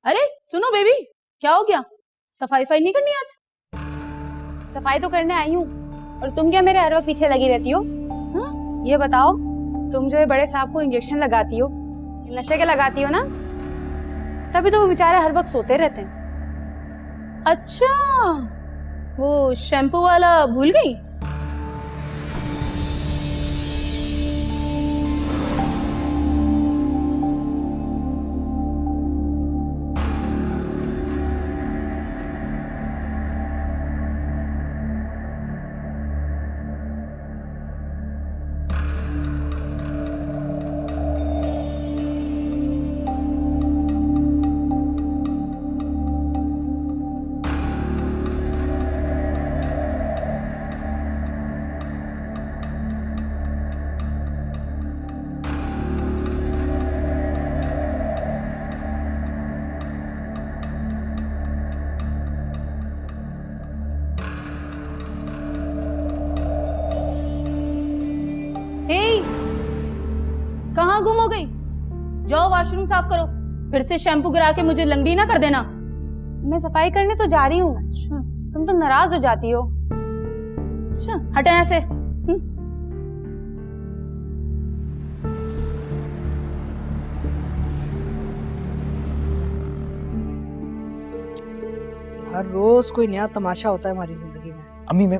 अरे सुनो बेबी, क्या हो गया? सफाई फाई नहीं करनी आज? सफाई तो करने आई हूँ, और तुम क्या मेरे हर वक्त पीछे लगी रहती हो? हाँ? ये बताओ, तुम जो ये बड़े साहब को इंजेक्शन लगाती हो, ये नशे के लगाती हो ना, तभी तो वो बेचारे हर वक्त सोते रहते हैं। अच्छा, वो शैम्पू वाला भूल गई? कहाँ गुम हो गई? जाओ वॉशरूम साफ करो, फिर से शैम्पू गिरा के मुझे लंगड़ी ना कर देना। मैं सफाई करने तो जा रही हूँ। अच्छा, तुम तो नाराज हो जाती हो। अच्छा हटे यहाँ से। हर रोज कोई नया तमाशा होता है हमारी जिंदगी में। अम्मी मैं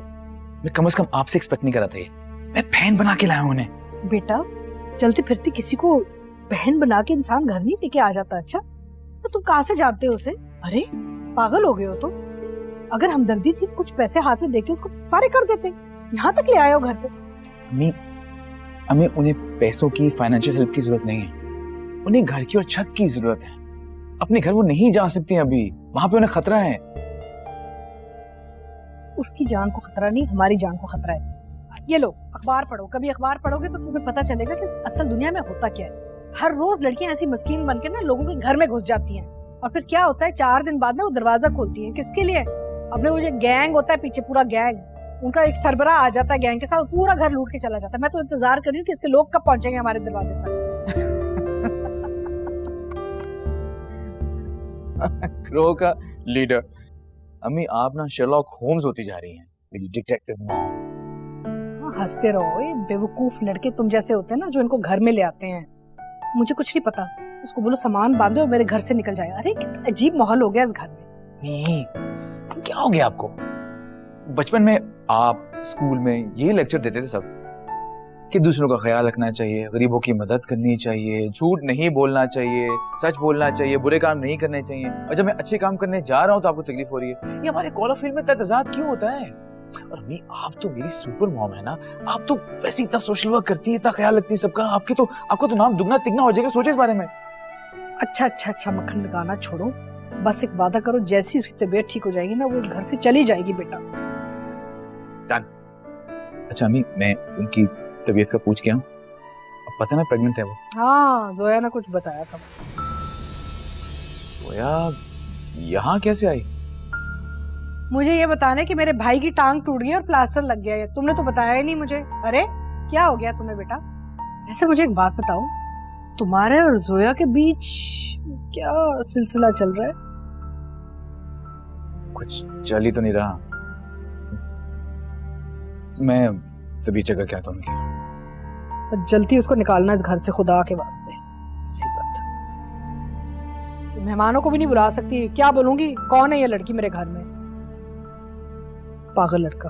कम से कम आपसे एक्सपेक्ट नहीं कर रहा था ये। मैं बहन बना के लाया हूं उन्हें। बेटा, चलते फिरती किसी को बहन बना के इंसान घर नहीं लेके आ जाता। अच्छा, तो तुम कहाँ से जानते हो उसे? अरे पागल हो गए हो तो? अगर हमदर्दी थी तो कुछ पैसे हाथ में देके उसको फारिग कर देते। यहाँ तक ले आए हो घर पे। अम्मी उन्हें पैसों की, फाइनेंशियल हेल्प की जरूरत नहीं है। उन्हें घर की और छत की जरूरत है। अपने घर वो नहीं जा सकती अभी, वहां पे उन्हें खतरा है। उसकी जान को खतरा नहीं, हमारी जान को खतरा है। ये लो अखबार पढ़ो। कभी अखबार पढ़ोगे तो तुम्हें पता चलेगा कि असल दुनिया में होता क्या है। हर रोज लड़कियां ऐसी मस्कीन बनकर ना लोगों के घर में घुस जाती हैं, और फिर क्या होता है, 4 दिन बाद ना वो दरवाजा खोलती हैं। किसके लिए? अपने वो जो गैंग होता है पीछे, पूरा गैंग, उनका एक सरबराह आ जाता है गैंग के साथ, पूरा घर लूट के चला जाता है। मैं तो इंतजार कर रही हूँ कि इसके लोग कब पहुंचेंगे हमारे दरवाजे तक। क्रो का लीडर। अम्मी आप ना शर्लॉक होम्स होती जा रही हैं, मेरी डिटेक्टिव। हंसते रहो, ये बेवकूफ लड़के तुम जैसे होते हैं ना जो इनको घर में ले आते हैं। मुझे कुछ नहीं पता, उसको बोलो सामान बांधो और मेरे घर से निकल जाए। अरे कितना अजीब माहौल हो गया इस घर में। नहीं, क्या हो गया आपको? बचपन में आप स्कूल में ये लेक्चर देते थे सब कि दूसरों का ख्याल रखना चाहिए, गरीबों की मदद करनी चाहिए, झूठ नहीं बोलना चाहिए, सच बोलना चाहिए, बुरे काम नहीं करने चाहिए। और जब मैं अच्छे काम करने जा रहा हूँ तो आपको तकलीफ हो रही है। ये हमारे कॉल ऑफ फील्ड में तजाद क्यों होता है? और अम्मी आप तो मेरी सुपर मॉम है ना, आप तो वैसे इतना सोशल वर्क करती है, इतना ख्याल रखती है सबका। आपको तो नाम दुगना तिगना हो जाएगा, सोचो इस बारे में। अच्छा, मक्खन लगाना छोड़ो, बस एक वादा करो, जैसी उसकी तबीयत ठीक हो जाएगी ना वो इस घर से चली जाएगी बेटा। डन। अच्छा अम्मी, मैं उनकी तबीयत का पूछ के आऊं? अब पता ना प्रेग्नेंट है वो। हाँ, जोया ने कुछ बताया था। जोया यहाँ कैसे आई? मुझे ये बताना है कि मेरे भाई की टांग टूट गई और प्लास्टर लग गया है। तुमने तो बताया ही नहीं मुझे। अरे क्या हो गया तुम्हें बेटा? ऐसे मुझे एक बात बताओ, तुम्हारे और जोया के बीच क्या सिलसिला चल रहा है? कुछ चल ही तो नहीं रहा। मैं तभी जगह कहता हूँ उनकी। जल्दी उसको निकालना इस घर से, खुदा के वास्ते। मुसीबत, मेहमानों को भी नहीं बुला सकती। क्या बोलूंगी, कौन है ये लड़की मेरे घर में? पागल लड़का।